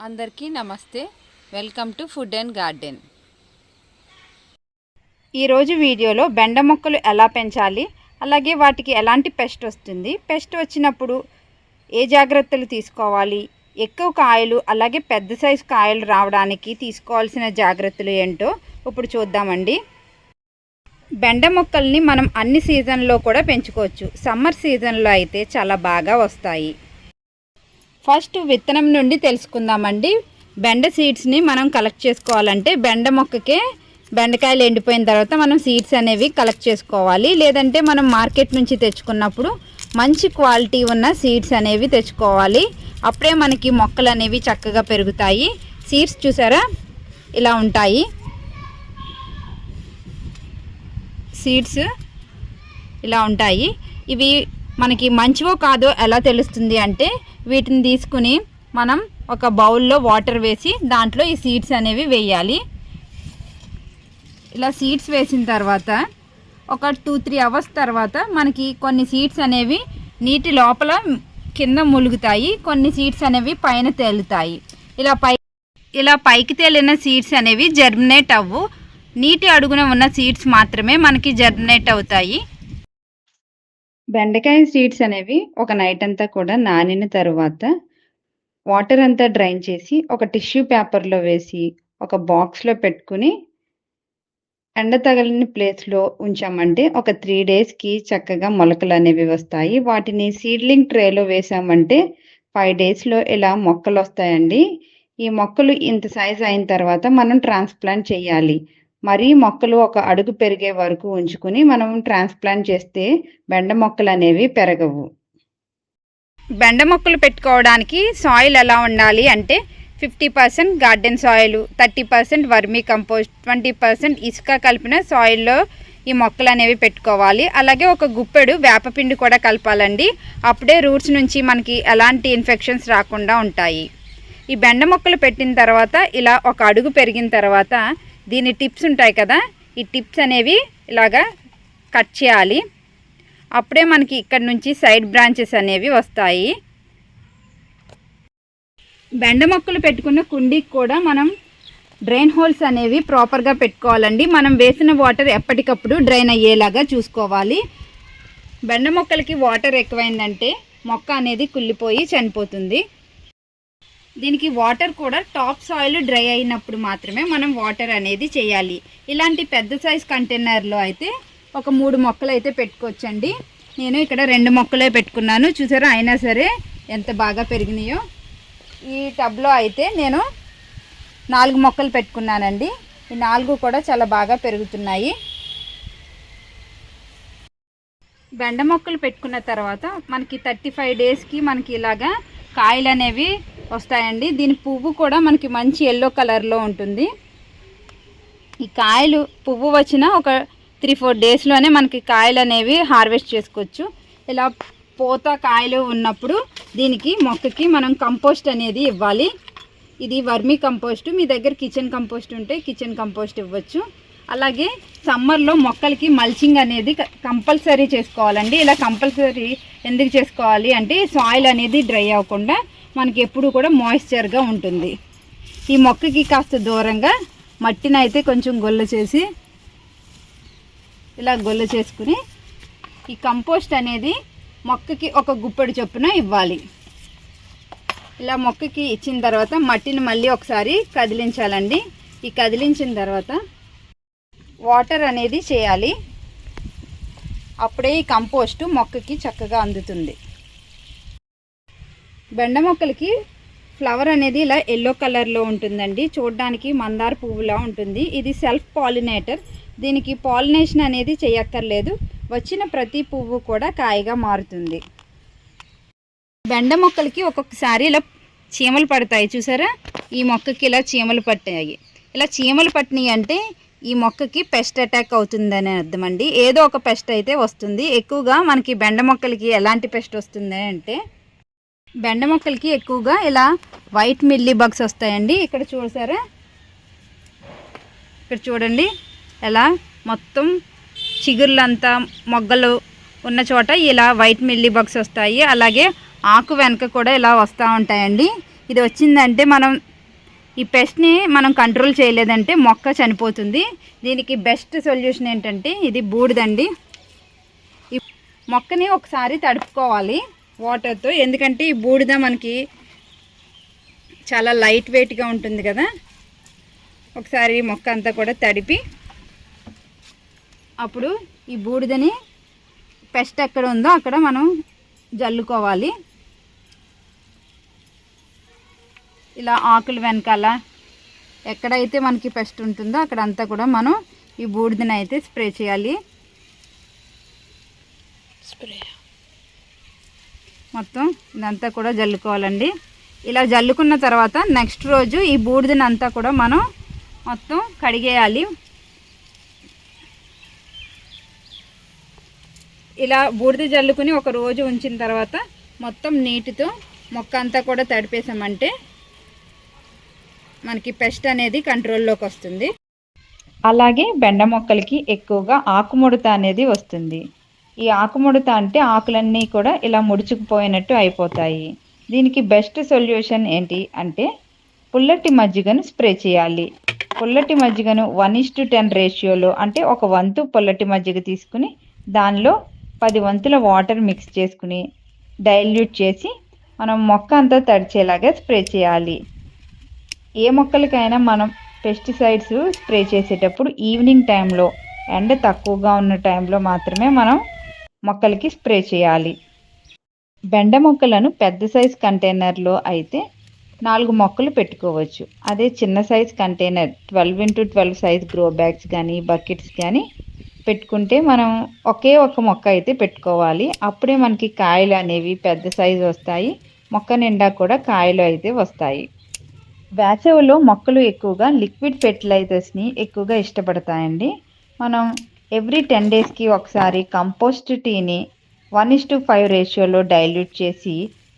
అందరికీ నమస్తే. Welcome to food and garden. ఈరోజు వీడియోలో బెండ మొక్కలు ఎలా పెంచాలి, అలాగే వాటికి ఎలాంటి పెస్ట్ వస్తుంది, పెస్ట్ వచ్చినప్పుడు ఏ జాగ్రత్తలు తీసుకోవాలి, ఎక్కువ కాయలు అలాగే పెద్ద సైజు కాయలు రావడానికి తీసుకోవాల్సిన జాగ్రత్తలు ఏంటో ఇప్పుడు చూద్దామండి. బెండ మొక్కల్ని మనం అన్ని సీజన్లో కూడా పెంచుకోవచ్చు. సమ్మర్ సీజన్లో అయితే చాలా బాగా వస్తాయి. ఫస్ట్ విత్తనం నుండి తెలుసుకుందామండి. బెండ సీడ్స్ని మనం కలెక్ట్ చేసుకోవాలంటే బెండ మొక్కకే బెండకాయలు ఎండిపోయిన తర్వాత మనం సీడ్స్ అనేవి కలెక్ట్ చేసుకోవాలి. లేదంటే మనం మార్కెట్ నుంచి తెచ్చుకున్నప్పుడు మంచి క్వాలిటీ ఉన్న సీడ్స్ అనేవి తెచ్చుకోవాలి. అప్పుడే మనకి మొక్కలు అనేవి చక్కగా పెరుగుతాయి. సీడ్స్ చూసారా ఇలా ఉంటాయి. సీడ్స్ ఇలా ఉంటాయి. ఇవి మనకి మంచివో కాదో ఎలా తెలుస్తుంది అంటే వీటిని తీసుకుని మనం ఒక బౌల్లో వాటర్ వేసి దాంట్లో ఈ సీడ్స్ అనేవి వేయాలి. ఇలా సీడ్స్ వేసిన తర్వాత ఒక 2-3 అవర్స్ తర్వాత మనకి కొన్ని సీడ్స్ అనేవి నీటి లోపల కింద ములుగుతాయి, కొన్ని సీడ్స్ అనేవి పైన తేలుతాయి. ఇలా పైకి తేలిన సీడ్స్ అనేవి జర్మినేట్ అవ్వు. నీటి అడుగున ఉన్న సీడ్స్ మాత్రమే మనకి జర్మినేట్ అవుతాయి. బెండకాయ సీడ్స్ అనేవి ఒక నైట్ అంతా కూడా నానిన తర్వాత వాటర్ అంతా డ్రైన్ చేసి ఒక టిష్యూ పేపర్లో వేసి ఒక బాక్స్లో పెట్టుకుని ఎండ తగలిన ప్లేస్లో ఉంచామంటే ఒక 3 డేస్కి చక్కగా మొలకలు అనేవి వస్తాయి. వాటిని సీడ్లింగ్ ట్రేలో వేసామంటే 5 డేస్లో ఇలా మొక్కలు వస్తాయండి. ఈ మొక్కలు ఇంత సైజ్ అయిన తర్వాత మనం ట్రాన్స్ప్లాంట్ చేయాలి. మరీ మొక్కలు ఒక అడుగు పెరిగే వరకు ఉంచుకుని మనం ట్రాన్స్ప్లాంట్ చేస్తే బెండ మొక్కలు అనేవి పెరగవు. బెండ మొక్కలు పెట్టుకోవడానికి సాయిల్ ఎలా ఉండాలి అంటే 50% గార్డెన్ సాయిల్, 30% వర్మీ కంపోస్ట్, 20% ఇసుక కలిపిన సాయిల్లో ఈ మొక్కలు అనేవి పెట్టుకోవాలి. అలాగే ఒక గుప్పెడు వేపపిండి కూడా కలపాలండి. అప్పుడే రూట్స్ నుంచి మనకి ఎలాంటి ఇన్ఫెక్షన్స్ రాకుండా ఉంటాయి. ఈ బెండ మొక్కలు పెట్టిన తర్వాత ఇలా ఒక అడుగు పెరిగిన తర్వాత దీని టిప్స్ ఉంటాయి కదా, ఈ టిప్స్ అనేవి ఇలాగా కట్ చేయాలి. అప్పుడే మనకి ఇక్కడ నుంచి సైడ్ బ్రాంచెస్ అనేవి వస్తాయి. బెండ మొక్కలు పెట్టుకున్న కుండీకి కూడా మనం డ్రైన్ హోల్స్ అనేవి ప్రాపర్గా పెట్టుకోవాలండి. మనం వేసిన వాటర్ ఎప్పటికప్పుడు డ్రైన్ అయ్యేలాగా చూసుకోవాలి. బెండ మొక్కలకి వాటర్ ఎక్కువైందంటే మొక్క అనేది కుళ్ళిపోయి చనిపోతుంది. దీనికి వాటర్ కూడా టాప్ సాయిల్ డ్రై అయినప్పుడు మాత్రమే మనం వాటర్ అనేది చేయాలి. ఇలాంటి పెద్ద సైజ్ కంటైనర్లో అయితే ఒక 3 మొక్కలు అయితే పెట్టుకోవచ్చండి. నేను ఇక్కడ 2 మొక్కలే పెట్టుకున్నాను. చూసారా, అయినా సరే ఎంత బాగా పెరిగినాయో. ఈ టబ్లో అయితే నేను 4 మొక్కలు పెట్టుకున్నానండి. ఈ 4 కూడా చాలా బాగా పెరుగుతున్నాయి. బెండ మొక్కలు పెట్టుకున్న తర్వాత మనకి 35 డేస్కి మనకి ఇలాగా కాయలు అనేవి వస్తాయండి. దీని పువ్వు కూడా మనకి మంచి ఎల్లో కలర్లో ఉంటుంది. ఈ కాయలు పువ్వు వచ్చిన ఒక 3-4 డేస్లోనే మనకి కాయలు అనేవి హార్వెస్ట్ చేసుకోవచ్చు. ఇలా పూత కాయలు ఉన్నప్పుడు దీనికి మొక్కకి మనం కంపోస్ట్ అనేది ఇవ్వాలి. ఇది వర్మీ కంపోస్ట్. మీ దగ్గర కిచెన్ కంపోస్ట్ ఉంటే కిచెన్ కంపోస్ట్ ఇవ్వచ్చు. అలాగే సమ్మర్లో మొక్కలకి మల్చింగ్ అనేది కంపల్సరీ చేసుకోవాలండి. ఇలా కంపల్సరీ ఎందుకు చేసుకోవాలి అంటే సాయిల్ అనేది డ్రై అవ్వకుండా మనకి ఎప్పుడు కూడా మాయిశ్చర్గా ఉంటుంది. ఈ మొక్కకి కాస్త దూరంగా మట్టిని అయితే కొంచెం గొల్ల చేసి ఇలా గొల్ల చేసుకుని ఈ కంపోస్ట్ అనేది మొక్కకి ఒక గుప్పెడు చొప్పున ఇవ్వాలి. ఇలా మొక్కకి ఇచ్చిన తర్వాత మట్టిని మళ్ళీ ఒకసారి కదిలించాలండి. ఈ కదిలించిన తర్వాత వాటర్ అనేది చేయాలి. అప్పుడే ఈ కంపోస్టు మొక్కకి చక్కగా అందుతుంది. బెండ మొక్కలకి ఫ్లవర్ అనేది ఇలా ఎల్లో కలర్లో ఉంటుందండి. చూడడానికి మందార పువ్వులా ఉంటుంది. ఇది సెల్ఫ్ పాలినేటర్. దీనికి పాలినేషన్ అనేది చేయక్కర్లేదు. వచ్చిన ప్రతి పువ్వు కూడా కాయగా మారుతుంది. బెండ మొక్కలకి ఒక్కొక్కసారి ఇలా చీమలు పడతాయి. చూసారా, ఈ మొక్కకి ఇలా చీమలు పట్టాయి. ఇలా చీమలు పట్టినాయి అంటే ఈ మొక్కకి పెస్ట్ అటాక్ అవుతుందని అర్థం అండి. ఏదో ఒక పెస్ట్ అయితే వస్తుంది. ఎక్కువగా మనకి బెండ మొక్కలకి ఎలాంటి పెస్ట్ వస్తుంది అంటే బెండ మొక్కలకి ఎక్కువగా ఇలా వైట్ మిల్లీ బగ్స్ వస్తాయండి. ఇక్కడ చూసారా, ఇక్కడ చూడండి ఎలా మొత్తం చిగుర్లంతా మొగ్గలు ఉన్న చోట ఇలా వైట్ మిల్లీ బగ్స్ వస్తాయి. అలాగే ఆకు వెనక కూడా ఇలా వస్తూ ఉంటాయండి. ఇది వచ్చిందంటే మనం ఈ పెస్ట్ని మనం కంట్రోల్ చేయలేదంటే మొక్క చనిపోతుంది. దీనికి బెస్ట్ సొల్యూషన్ ఏంటంటే ఇది బూడిదండి. ఈ మొక్కని ఒకసారి తడుపుకోవాలి వాటర్తో, ఎందుకంటే ఈ బూడిద మనకి చాలా లైట్ వెయిట్గా ఉంటుంది కదా. ఒకసారి మొక్క అంతా కూడా తడిపి అప్పుడు ఈ బూడిదని పెస్ట్ ఎక్కడ ఉందో అక్కడ మనం జల్లుకోవాలి. ఇలా ఆకులు వెనకాల ఎక్కడైతే మనకి పెస్ట్ ఉంటుందో అక్కడంతా కూడా మనం ఈ బూడిదని అయితే స్ప్రే చేయాలి. మొత్తం ఇదంతా కూడా జల్లుకోవాలండి. ఇలా జల్లుకున్న తర్వాత నెక్స్ట్ రోజు ఈ బూడిదని అంతా కూడా మనం మొత్తం కడిగేయాలి. ఇలా బూడిద జల్లుకుని ఒక రోజు ఉంచిన తర్వాత మొత్తం నీటితో మొక్క అంతా కూడా తడిపేసామంటే మనకి పెస్ట్ అనేది కంట్రోల్లోకి వస్తుంది. అలాగే బెండ మొక్కలకి ఎక్కువగా ఆకుముడత అనేది వస్తుంది. ఈ ఆకుముడత అంటే ఆకులన్నీ కూడా ఇలా ముడుచుకుపోయినట్టు అయిపోతాయి. దీనికి బెస్ట్ సొల్యూషన్ ఏంటి అంటే పుల్లటి మజ్జిగను స్ప్రే చేయాలి. పుల్లటి మజ్జిగను 1:10 రేషియోలో, అంటే 1 వంతు పుల్లటి మజ్జిగ తీసుకుని దానిలో 10 వంతుల వాటర్ మిక్స్ చేసుకుని డైల్యూట్ చేసి మనం మొక్క అంతా తడిచేలాగా స్ప్రే చేయాలి. ఏ మొక్కలకైనా మనం పెస్టిసైడ్స్ స్ప్రే చేసేటప్పుడు ఈవినింగ్ టైంలో, ఎండ తక్కువగా ఉన్న టైంలో మాత్రమే మనం మొక్కలకి స్ప్రే చేయాలి. బెండ మొక్కలను పెద్ద సైజ్ కంటైనర్లో అయితే 4 మొక్కలు పెట్టుకోవచ్చు. అదే చిన్న size container 12x12 size grow bags కానీ బకెట్స్ కానీ పెట్టుకుంటే మనం ఒకే ఒక మొక్క అయితే పెట్టుకోవాలి. అప్పుడే మనకి కాయలు అనేవి పెద్ద సైజు వస్తాయి. మొక్క నిండా కూడా కాయలు అయితే వస్తాయి. వేసవిలో మొక్కలు ఎక్కువగా లిక్విడ్ ఫెర్టిలైజర్స్ని ఎక్కువగా ఇష్టపడతాయండి. మనం ఎవ్రీ 10 డేస్కి ఒకసారి కంపోస్ట్ టీని 1:5 రేషియోలో డైల్యూట్ చేసి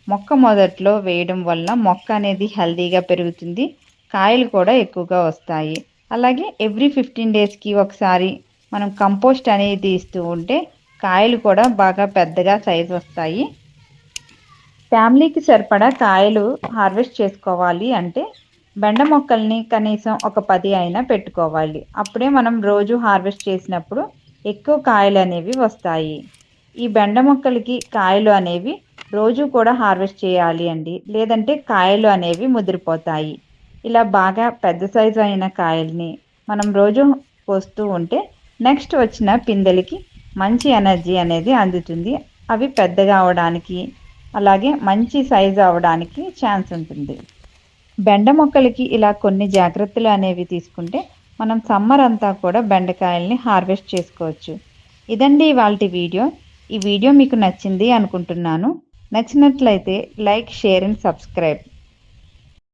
మొక్క మొదట్లో వేయడం వల్ల మొక్క అనేది హెల్తీగా పెరుగుతుంది, కాయలు కూడా ఎక్కువగా వస్తాయి. అలాగే ఎవ్రీ 15 డేస్కి ఒకసారి మనం కంపోస్ట్ అనేది ఇస్తూ ఉంటే కాయలు కూడా బాగా పెద్దగా సైజు వస్తాయి. ఫ్యామిలీకి సరిపడా కాయలు హార్వెస్ట్ చేసుకోవాలి అంటే బెండ మొక్కల్ని కనీసం ఒక 10 అయినా పెట్టుకోవాలి. అప్పుడే మనం రోజు హార్వెస్ట్ చేసినప్పుడు ఎక్కువ కాయలు అనేవి వస్తాయి. ఈ బెండ మొక్కలకి కాయలు అనేవి రోజు కూడా హార్వెస్ట్ చేయాలి అండి, లేదంటే కాయలు అనేవి ముదిరిపోతాయి. ఇలా బాగా పెద్ద సైజు అయిన కాయల్ని మనం రోజు కోస్తూ ఉంటే నెక్స్ట్ వచ్చిన పిందెలకి మంచి ఎనర్జీ అనేది అందుతుంది. అవి పెద్దగా అవడానికి అలాగే మంచి సైజు అవడానికి ఛాన్స్ ఉంటుంది. బెండ మొక్కలకి ఇలా కొన్ని జాగ్రత్తలు అనేవి తీసుకుంటే మనం సమ్మర్ అంతా కూడా బెండకాయల్ని హార్వెస్ట్ చేసుకోవచ్చు. ఇదండి ఇవాల్టి వీడియో. ఈ వీడియో మీకు నచ్చింది అనుకుంటున్నాను. నచ్చినట్లయితే లైక్, షేర్ అండ్ సబ్స్క్రైబ్.